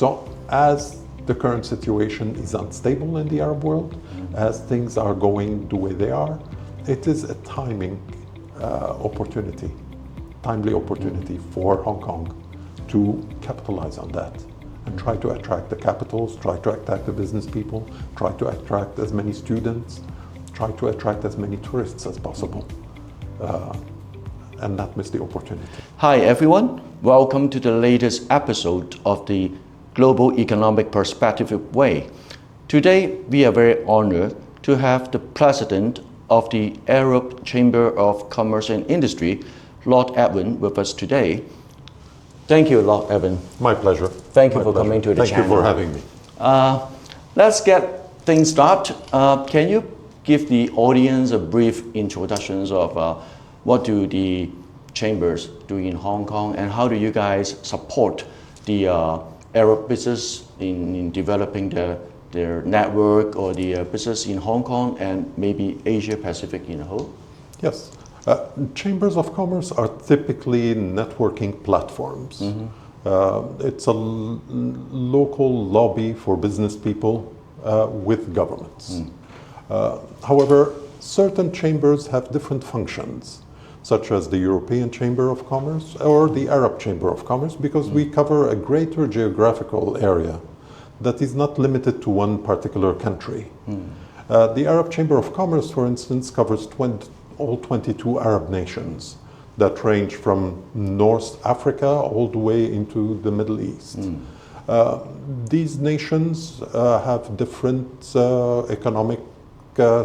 So as the current situation is unstable in the Arab world, as things are going the way they are, it is a timely opportunity for Hong Kong to capitalize on that and try to attract the capitals, try to attract the business people, try to attract as many students, try to attract as many tourists as possible, and not miss the opportunity. Hi everyone, welcome to the latest episode of the Global Economic Perspective Way. Today we are very honored to have the President of the Arab Chamber of Commerce and Industry, Lord Edwin, with us today. Thank you, Lord Edwin. My pleasure. Thank you for coming to the channel. Thank you for having me. Let's get things started. Can you give the audience a brief introduction of what do the chambers do in Hong Kong and how do you guys support the Arab business in developing their network or the business in Hong Kong and maybe Asia Pacific in a whole? Yes. Chambers of commerce are typically networking platforms. It's a local lobby for business people with governments. However, certain chambers have different functions, such as the European Chamber of Commerce or the Arab Chamber of Commerce, because we cover a greater geographical area that is not limited to one particular country. The Arab Chamber of Commerce, for instance, covers all 22 Arab nations that range from North Africa all the way into the Middle East. These nations have different economic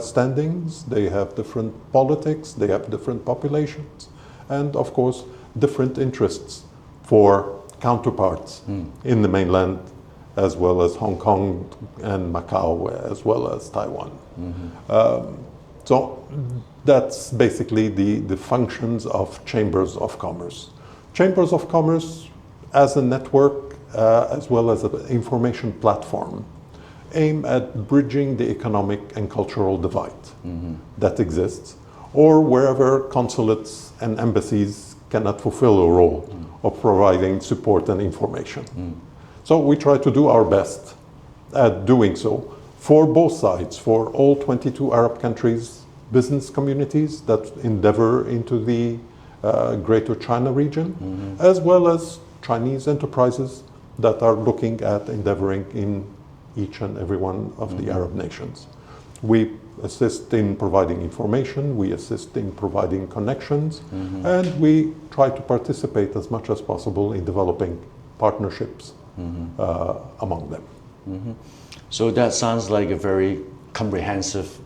standings, they have different politics, they have different populations, and of course different interests for counterparts in the mainland, as well as Hong Kong and Macau, as well as Taiwan. So that's basically the functions of chambers of commerce. Chambers of commerce as a network, as well as an information platform, aim at bridging the economic and cultural divide that exists, or wherever consulates and embassies cannot fulfill a role of providing support and information. So we try to do our best at doing so for both sides, for all 22 Arab countries, business communities that endeavor into the Greater China region, as well as Chinese enterprises that are looking at endeavoring in each and every one of the Arab nations. We assist in providing information, we assist in providing connections, and we try to participate as much as possible in developing partnerships among them. So that sounds like a very comprehensive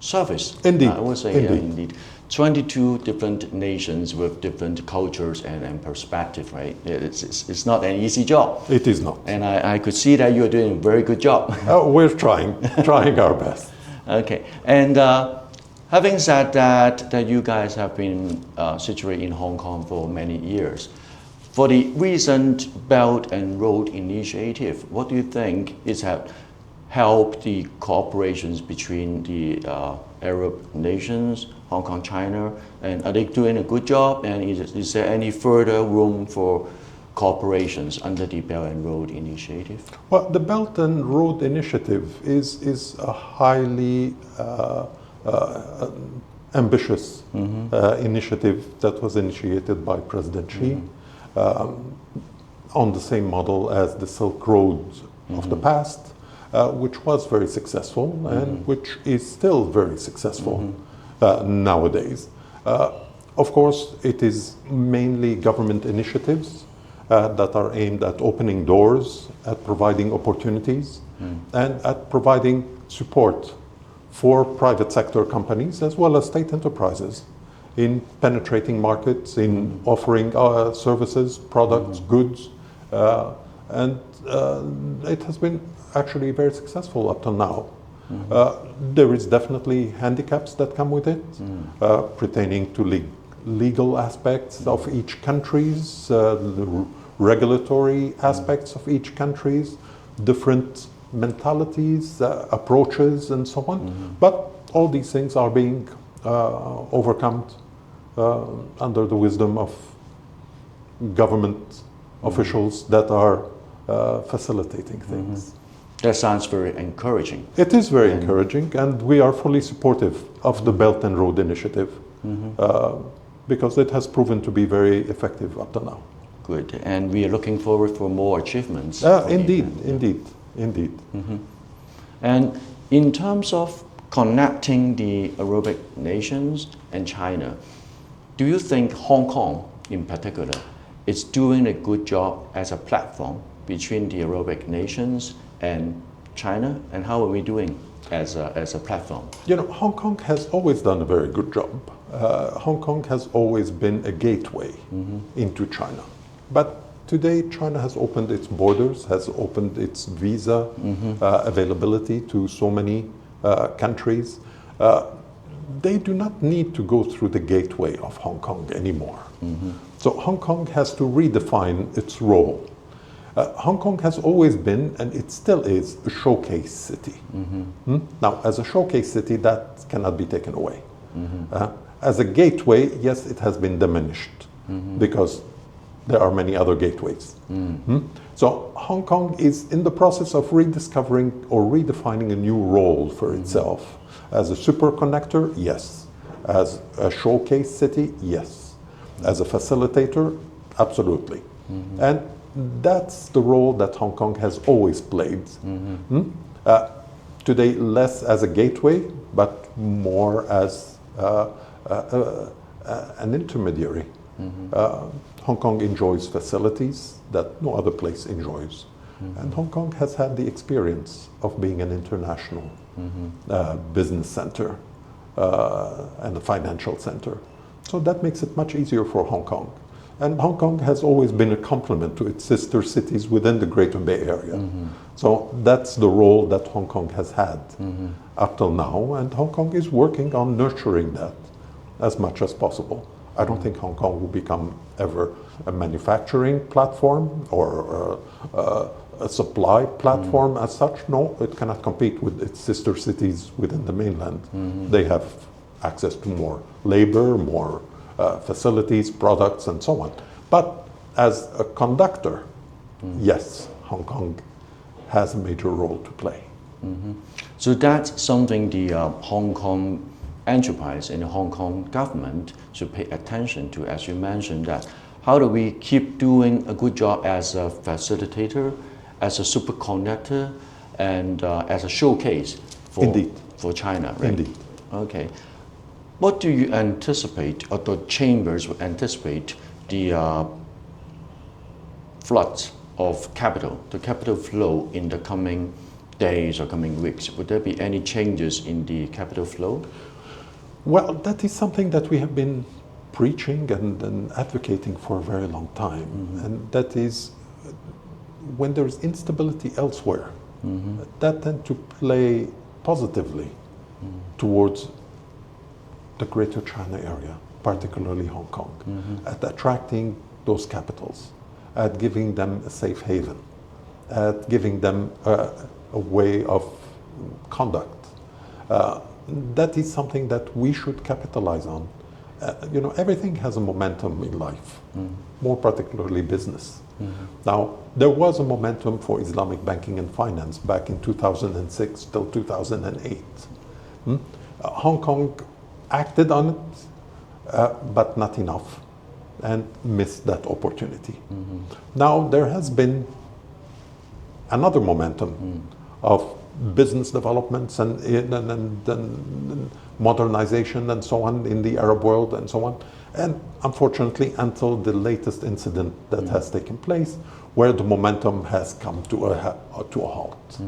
service. Indeed. I would say, indeed. 22 different nations with different cultures and perspective, right? It's not an easy job. It is not. And I could see that you're doing a very good job. We're trying our best. Okay. And having said that you guys have been situated in Hong Kong for many years. For the recent Belt and Road Initiative, what do you think is have helped the cooperations between the Arab nations, Hong Kong, China, and are they doing a good job? And is there any further room for cooperations under the Belt and Road Initiative? Well, the Belt and Road Initiative is a highly ambitious initiative that was initiated by President Xi on the same model as the Silk Road of the past, which was very successful and which is still very successful nowadays. Of course, it is mainly government initiatives that are aimed at opening doors, at providing opportunities, and at providing support for private sector companies as well as state enterprises in penetrating markets, in offering services, products, goods, and it has been actually very successful up to now. There is definitely handicaps that come with it, pertaining to legal aspects of each country's, the regulatory aspects of each country's, different mentalities, approaches, and so on. But all these things are being overcome under the wisdom of government officials that are facilitating things. That sounds very encouraging. It is very encouraging, and we are fully supportive of the Belt and Road Initiative because it has proven to be very effective up to now. Good, and we are looking forward for more achievements. Indeed. And in terms of connecting the Arabic nations and China, do you think Hong Kong in particular is doing a good job as a platform between the Arabic nations and China? And how are we doing as a platform? You know, Hong Kong has always done a very good job. Hong Kong has always been a gateway into China. But today, China has opened its borders, has opened its visa availability to so many countries. They do not need to go through the gateway of Hong Kong anymore. So Hong Kong has to redefine its role. Hong Kong has always been, and it still is, a showcase city. Now, as a showcase city, that cannot be taken away. As a gateway, yes, it has been diminished because there are many other gateways. So Hong Kong is in the process of rediscovering or redefining a new role for itself. As a super connector, yes. As a showcase city, yes. As a facilitator, absolutely. And that's the role that Hong Kong has always played. Today, less as a gateway, but more as an intermediary. Hong Kong enjoys facilities that no other place enjoys. And Hong Kong has had the experience of being an international business center and a financial center. So that makes it much easier for Hong Kong. And Hong Kong has always been a complement to its sister cities within the Greater Bay Area. So that's the role that Hong Kong has had up till now. And Hong Kong is working on nurturing that as much as possible. I don't think Hong Kong will become ever a manufacturing platform or a supply platform as such. No, it cannot compete with its sister cities within the mainland. They have access to more labor, more facilities, products, and so on. But as a conductor, yes, Hong Kong has a major role to play. So that's something the Hong Kong enterprise and the Hong Kong government should pay attention to, as you mentioned, that how do we keep doing a good job as a facilitator, as a super connector, and as a showcase for China, right? Indeed. Okay. What do you anticipate, or the chambers will anticipate, the floods of capital, the capital flow in the coming days or coming weeks? Would there be any changes in the capital flow? Well, that is something that we have been preaching and advocating for a very long time. And that is when there is instability elsewhere, that tends to play positively towards the Greater China area, particularly Hong Kong, at attracting those capitals, at giving them a safe haven, at giving them a way of conduct. That is something that we should capitalize on. You know, everything has a momentum in life, more particularly business. Now, there was a momentum for Islamic banking and finance back in 2006 till 2008. Hong Kong acted on it, but not enough, and missed that opportunity. Now, there has been another momentum of business developments and modernization and so on in the Arab world and so on. And unfortunately, until the latest incident that has taken place, where the momentum has come to a halt.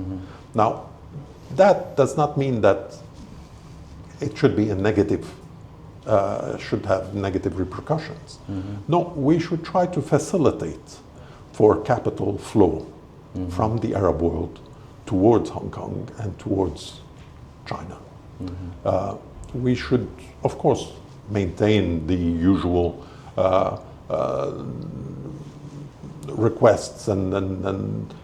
Now, that does not mean that it should be a negative, should have negative repercussions. No, we should try to facilitate for capital flow from the Arab world towards Hong Kong and towards China. We should, of course, maintain the usual requests and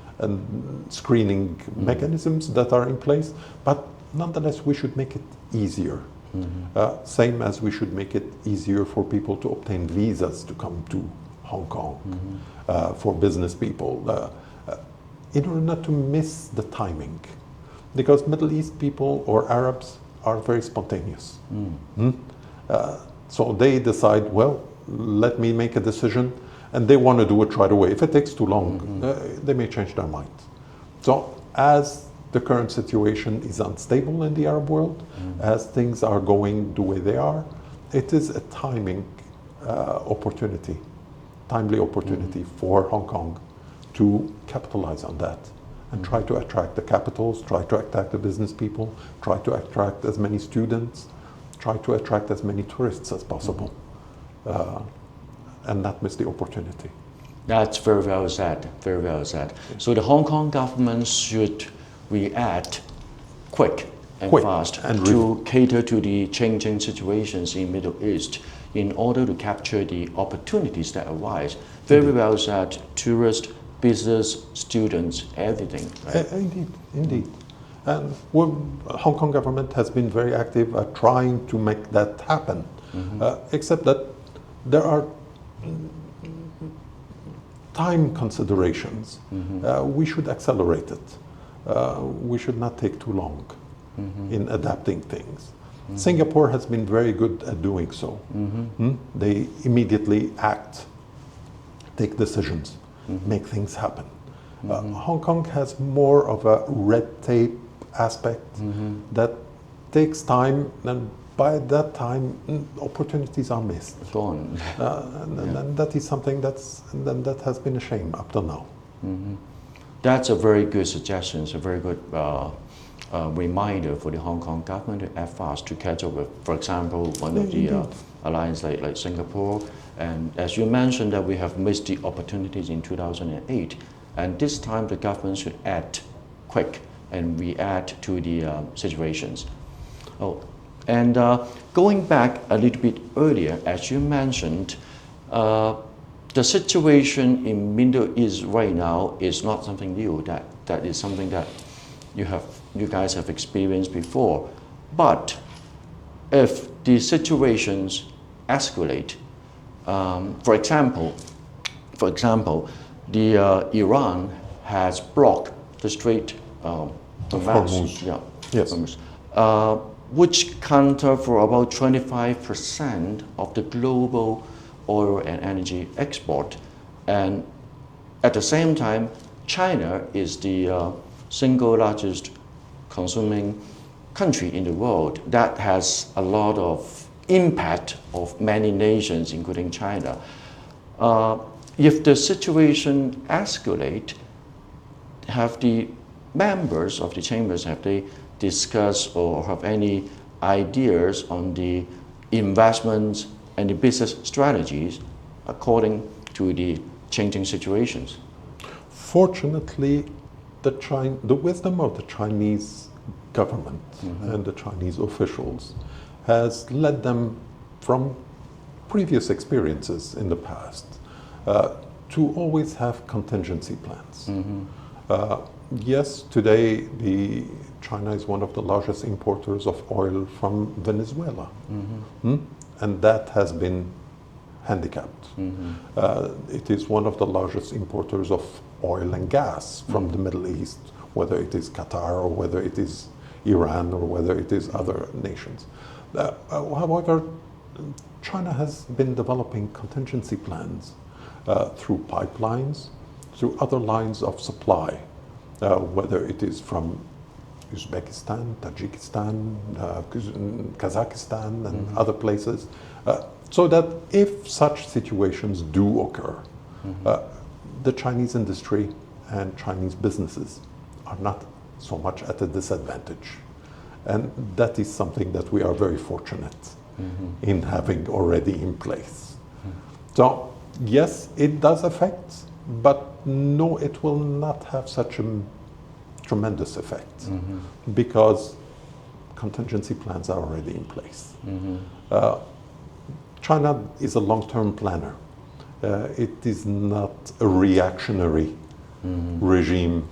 screening mechanisms that are in place, but nonetheless we should make it easier. Same as we should make it easier for people to obtain visas to come to Hong Kong, for business people. in order not to miss the timing. Because Middle East people or Arabs are very spontaneous. So they decide, well, let me make a decision, and they want to do it right away. If it takes too long, they may change their mind. So as the current situation is unstable in the Arab world, as things are going the way they are, it is a timely opportunity for Hong Kong to capitalize on that and try to attract the capitals, try to attract the business people, try to attract as many students, try to attract as many tourists as possible, and not miss the opportunity. That's very well said, very well said. So the Hong Kong government should react quick and fast to cater to the changing situations in Middle East in order to capture the opportunities that arise. Very well said, tourists, business, students, everything. Right? Indeed. And Hong Kong government has been very active at trying to make that happen, except that there are time considerations. We should accelerate it. We should not take too long in adapting things. Singapore has been very good at doing so. They immediately act, take decisions, make things happen. Hong Kong has more of a red tape aspect that takes time, and by that time opportunities are missed. Gone. And that is something that has been a shame up till now. That's a very good suggestion, a very good reminder for the Hong Kong government to act fast to catch up with, for example, one of the alliance like Singapore. And as you mentioned that we have missed the opportunities in 2008, and this time the government should act quick and react to the situations. And going back a little bit earlier, as you mentioned, the situation in Middle East right now is not something new. That is something that you guys have experienced before. But if the situations escalate, for example, the Iran has blocked the Strait of Hormuz, which counter for about 25% of the global oil and energy export. And at the same time, China is the single largest consuming country in the world. That has a lot of impact of many nations, including China. If the situation escalate, have the members of the chambers, have they discussed or have any ideas on the investments and the business strategies according to the changing situations? Fortunately, the wisdom of the Chinese government and the Chinese officials has led them from previous experiences in the past to always have contingency plans. Yes, today China is one of the largest importers of oil from Venezuela, and that has been handicapped. It is one of the largest importers of oil and gas from the Middle East, whether it is Qatar or whether it is Iran or whether it is other nations. However, China has been developing contingency plans through pipelines, through other lines of supply, whether it is from Uzbekistan, Tajikistan, Kazakhstan, and other places, so that if such situations do occur, the Chinese industry and Chinese businesses are not so much at a disadvantage. And that is something that we are very fortunate in having already in place. So, yes, it does affect, but no, it will not have such a tremendous effect because contingency plans are already in place. China is a long-term planner. It is not a reactionary regime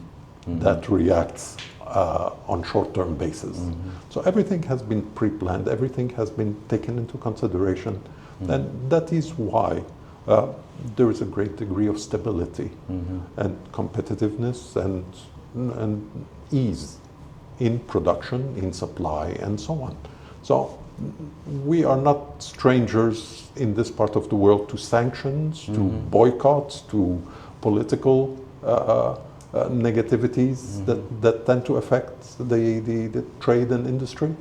that reacts on short-term basis. So everything has been pre-planned, everything has been taken into consideration, and that is why there is a great degree of stability and competitiveness and ease in production, in supply, and so on. So we are not strangers in this part of the world to sanctions, to boycotts, to political negativities that tend to affect the trade and industry.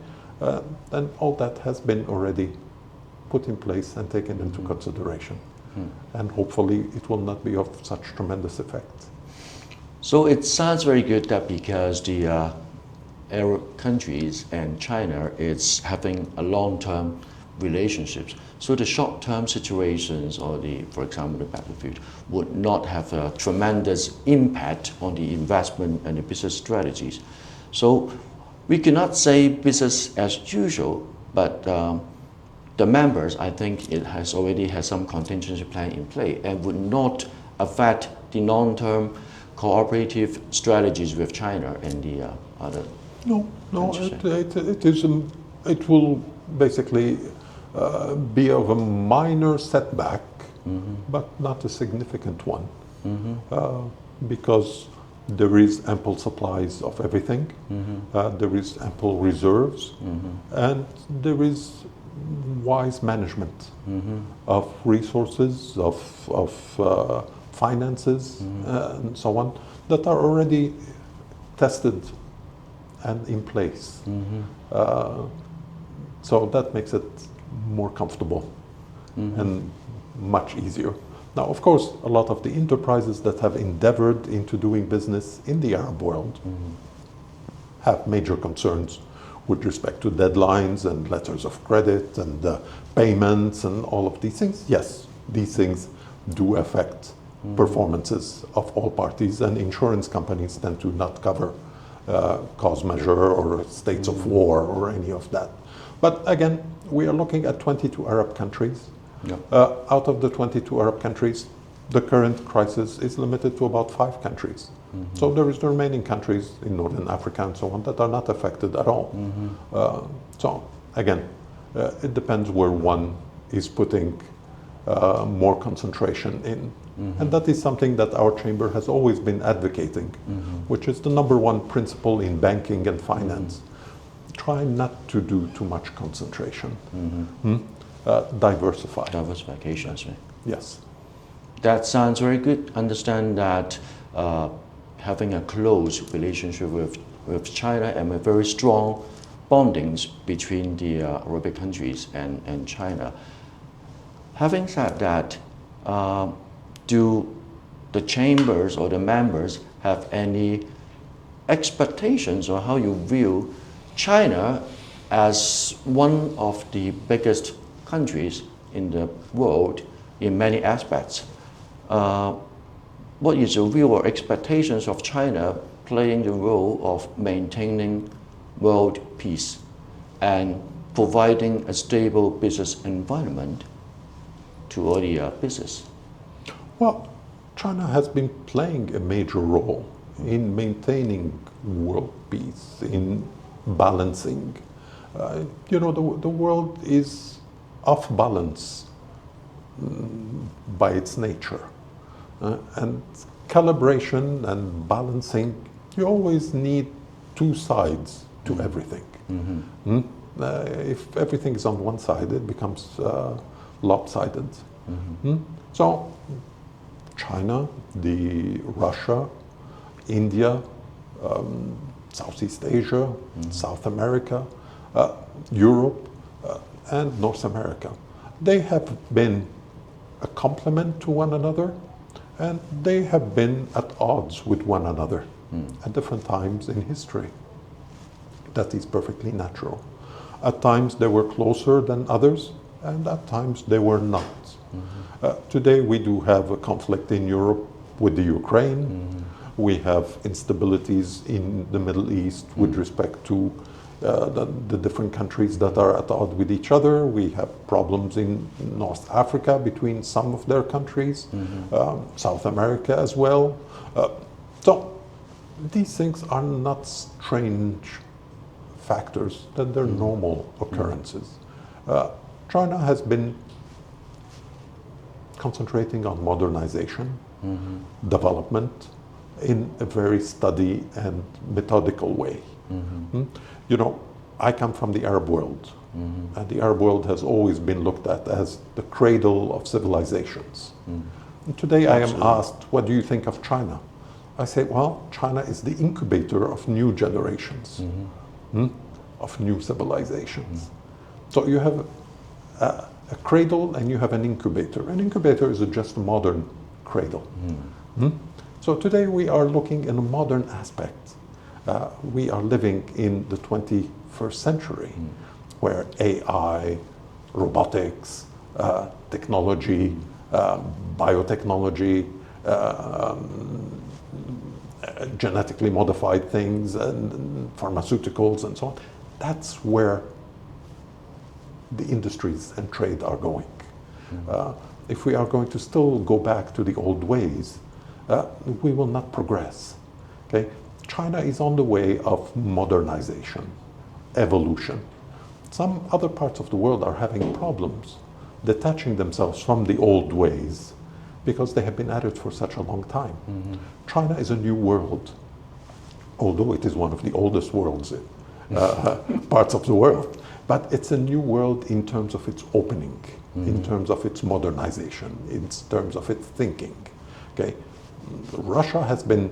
And all that has been already put in place and taken into consideration. And hopefully it will not be of such tremendous effect. So it sounds very good that because the Arab countries and China is having a long-term relationships, so the short-term situations or for example, the battlefield would not have a tremendous impact on the investment and the business strategies. So we cannot say business as usual, but the members, I think it has already had some contingency plan in play and would not affect the long-term cooperative strategies with China and the other. No, it will basically be of a minor setback, but not a significant one, because there is ample supplies of everything, there is ample reserves, and there is wise management of resources, of finances, and so on, that are already tested and in place. So that makes it more comfortable and much easier. Now, of course, a lot of the enterprises that have endeavored into doing business in the Arab world have major concerns with respect to deadlines and letters of credit and payments and all of these things. Yes, these things do affect performances of all parties, and insurance companies tend to not cover cause majeure or states of war or any of that. But again, we are looking at 22 Arab countries. Out of the 22 Arab countries, the current crisis is limited to about 5 countries. So there is the remaining countries in Northern Africa and so on that are not affected at all. So again, it depends where one is putting more concentration in. And that is something that our chamber has always been advocating, which is the #1 principle in banking and finance. Try not to do too much concentration. Diversify. Diversification. Yes. That sounds very good. Understand that having a close relationship with China and a very strong bondings between the Arabic countries and China. Having said that, do the chambers or the members have any expectations on how you view China as one of the biggest countries in the world in many aspects? What is your view or expectations of China playing the role of maintaining world peace and providing a stable business environment to all the business? Well, China has been playing a major role in maintaining world peace, in balancing. The world is off balance by its nature. And calibration and balancing, you always need 2 sides to everything. If everything is on one side, it becomes lopsided. So China, Russia, India, Southeast Asia, South America, Europe, and North America, they have been a complement to one another, and they have been at odds with one another at different times in history. That is perfectly natural. At times they were closer than others, and at times they were not. Today we do have a conflict in Europe with the Ukraine. We have instabilities in the Middle East with respect to the different countries that are at odds with each other. We have problems in North Africa between some of their countries, South America as well. So these things are not strange factors, that they're normal occurrences. China has been concentrating on modernization, development in a very steady and methodical way. You know, I come from the Arab world, and the Arab world has always been looked at as the cradle of civilizations. And today I am asked, what do you think of China? I say, well, China is the incubator of new generations, of new civilizations. So you have a cradle and you have an incubator. An incubator is just a modern cradle. So today we are looking in a modern aspect. We are living in the 21st century, where AI, robotics, technology, biotechnology, genetically modified things, and pharmaceuticals and so on. That's where the industries and trade are going. If we are going to still go back to the old ways, we will not progress. Okay? China is on the way of modernization, evolution. Some other parts of the world are having problems detaching themselves from the old ways because they have been at it for such a long time. China is a new world, although it is one of the oldest worlds in parts of the world. But it's a new world in terms of its opening, in terms of its modernization, in terms of its thinking. Okay? Russia has been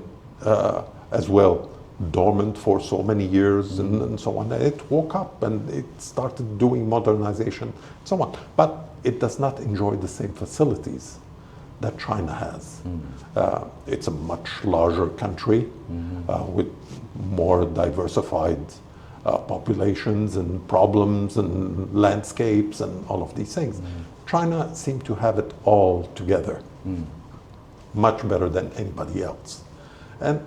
as well dormant for so many years and so on. It woke up and it started doing modernization, so on. But it does not enjoy the same facilities that China has. It's a much larger country with more diversified populations and problems and landscapes and all of these things. China seemed to have it all together, much better than anybody else. And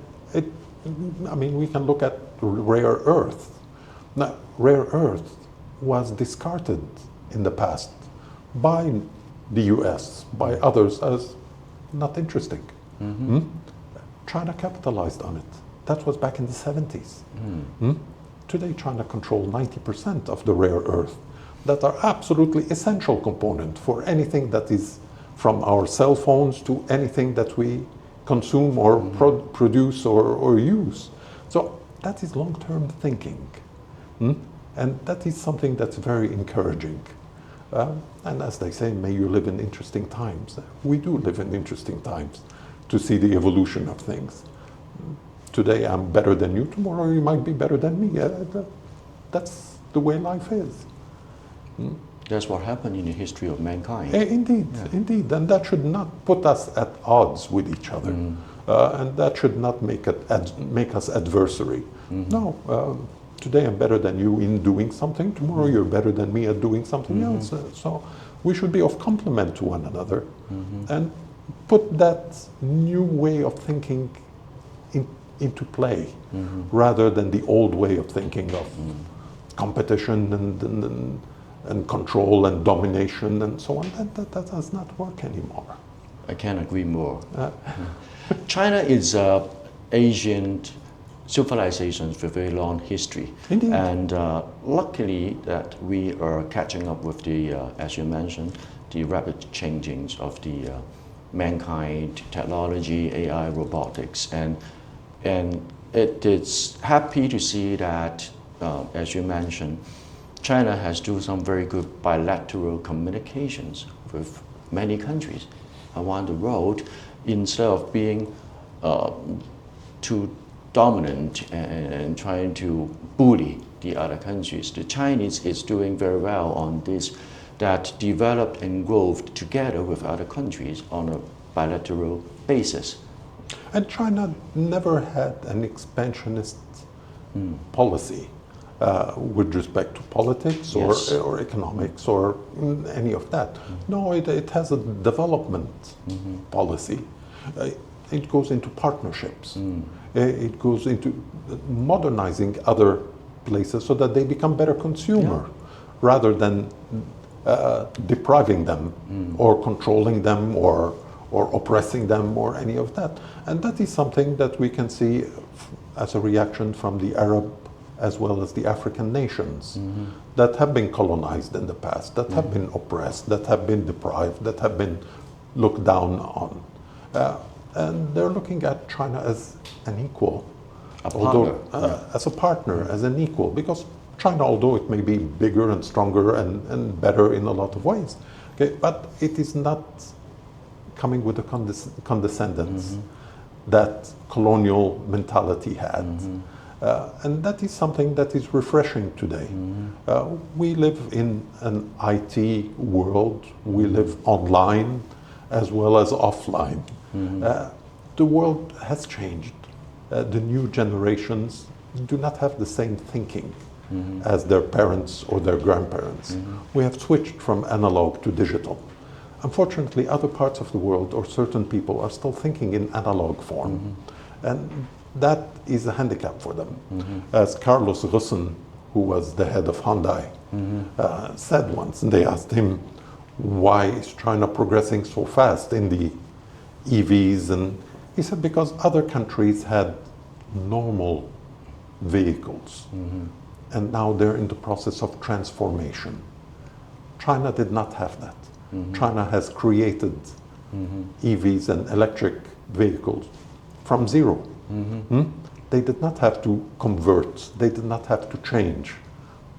I mean, we can look at rare earth. Now, rare earth was discarded in the past by the US, by others as not interesting. China capitalized on it. That was back in the 70s. Today, China controls 90% of the rare earth that are absolutely essential component for anything that is from our cell phones to anything that we consume or produce or use. So that is long-term thinking. And that is something that's very encouraging. And as they say, may you live in interesting times. We do live in interesting times to see the evolution of things. Today I'm better than you, tomorrow you might be better than me. That's the way life is. That's what happened in the history of mankind. Indeed, indeed. And that should not put us at odds with each other. And that should not make us adversary. No, today I'm better than you in doing something, tomorrow you're better than me at doing something else. So we should be of complement to one another and put that new way of thinking into play rather than the old way of thinking of competition and control and domination and so on. That does not work anymore. I can't agree more. China is Asian civilization with a very long history. Indeed. And luckily that we are catching up with the, as you mentioned, the rapid changings of the mankind, technology, AI, robotics. And it is happy to see that, as you mentioned, China has done some very good bilateral communications with many countries around the world instead of being too dominant and trying to bully the other countries. The Chinese is doing very well on this, that developed and growth together with other countries on a bilateral basis. And China never had an expansionist policy with respect to politics or economics or any of that. No, it has a development policy. It goes into partnerships. It goes into modernizing other places so that they become better consumer rather than depriving them or controlling them or oppressing them or any of that. And that is something that we can see as a reaction from the Arab as well as the African nations that have been colonized in the past, that have been oppressed, that have been deprived, that have been look down on. And they're looking at China as an equal. A partner. As a partner, as an equal, because China, although it may be bigger and stronger and better in a lot of ways, okay, but it is not coming with the condescendence that colonial mentality had. And that is something that is refreshing today. We live in an IT world, we live online as well as offline. The world has changed. The new generations do not have the same thinking as their parents or their grandparents. We have switched from analog to digital. Unfortunately, other parts of the world or certain people are still thinking in analog form. And that is a handicap for them. As Carlos Ghosn, who was the head of Hyundai, said once, and they asked him, why is China progressing so fast in the EVs? And he said, because other countries had normal vehicles, and now they're in the process of transformation. China did not have that. China has created EVs and electric vehicles from zero. They did not have to convert, they did not have to change.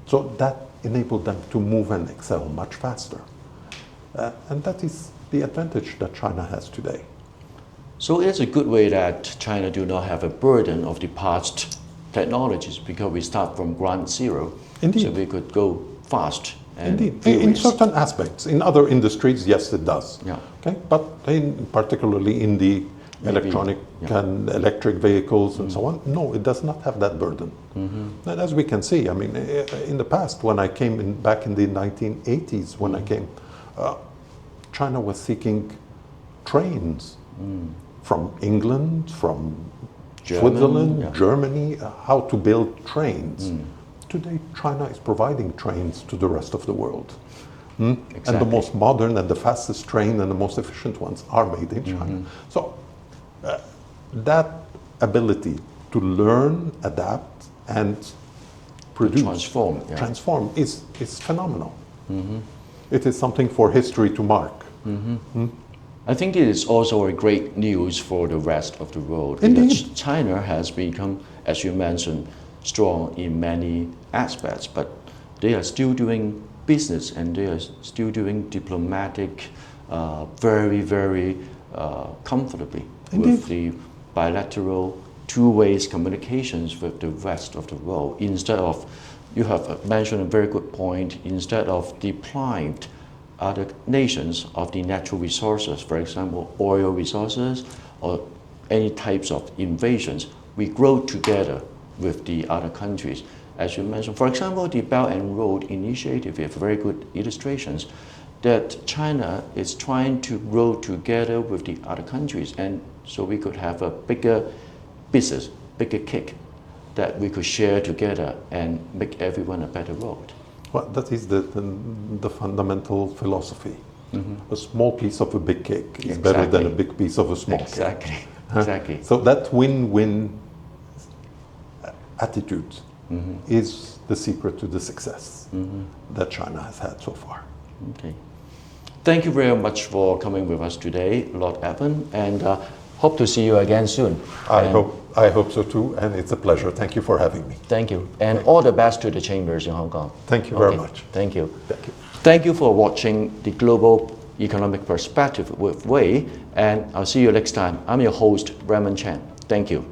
So that enabled them to move and excel much faster. And that is the advantage that China has today. So it's a good way that China do not have a burden of the past technologies, because we start from ground zero. Indeed. So we could go fast. Indeed. In certain aspects. In other industries, yes, it does. Yeah. Okay? But particularly in the electronic and electric vehicles and so on, no, it does not have that burden. And as we can see, I mean, in the past, when I came back in the 1980s, when I came, China was seeking trains from England, from Switzerland, Germany, how to build trains. Today, China is providing trains to the rest of the world. Exactly. And the most modern and the fastest train and the most efficient ones are made in China. So that ability to learn, adapt, and produce, transform is phenomenal. It is something for history to mark. I think it is also a great news for the rest of the world. Indeed. Because China has become, as you mentioned, strong in many aspects, but they are still doing business and they are still doing diplomatic very, very comfortably. Indeed. With the bilateral two-way communications with the rest of the world. Instead of, you have mentioned a very good point, instead of deprived other nations of the natural resources, for example, oil resources or any types of invasions, we grow together with the other countries. As you mentioned, for example, the Belt and Road Initiative, we have very good illustrations that China is trying to grow together with the other countries, and so we could have a bigger business, bigger cake that we could share together and make everyone a better world. Well, that is the fundamental philosophy. A small piece of a big cake is better than a big piece of a small cake. Exactly. So that win-win attitude is the secret to the success that China has had so far. Okay. Thank you very much for coming with us today, Lord Edwin, and hope to see you again soon. I hope so too, and it's a pleasure. Thank you for having me. Thank you, and all the best to the chambers in Hong Kong. Thank you very much. Thank you. Thank you. Thank you for watching the Global Economic Perspective with Wei, and I'll see you next time. I'm your host, Raymond Chan. Thank you.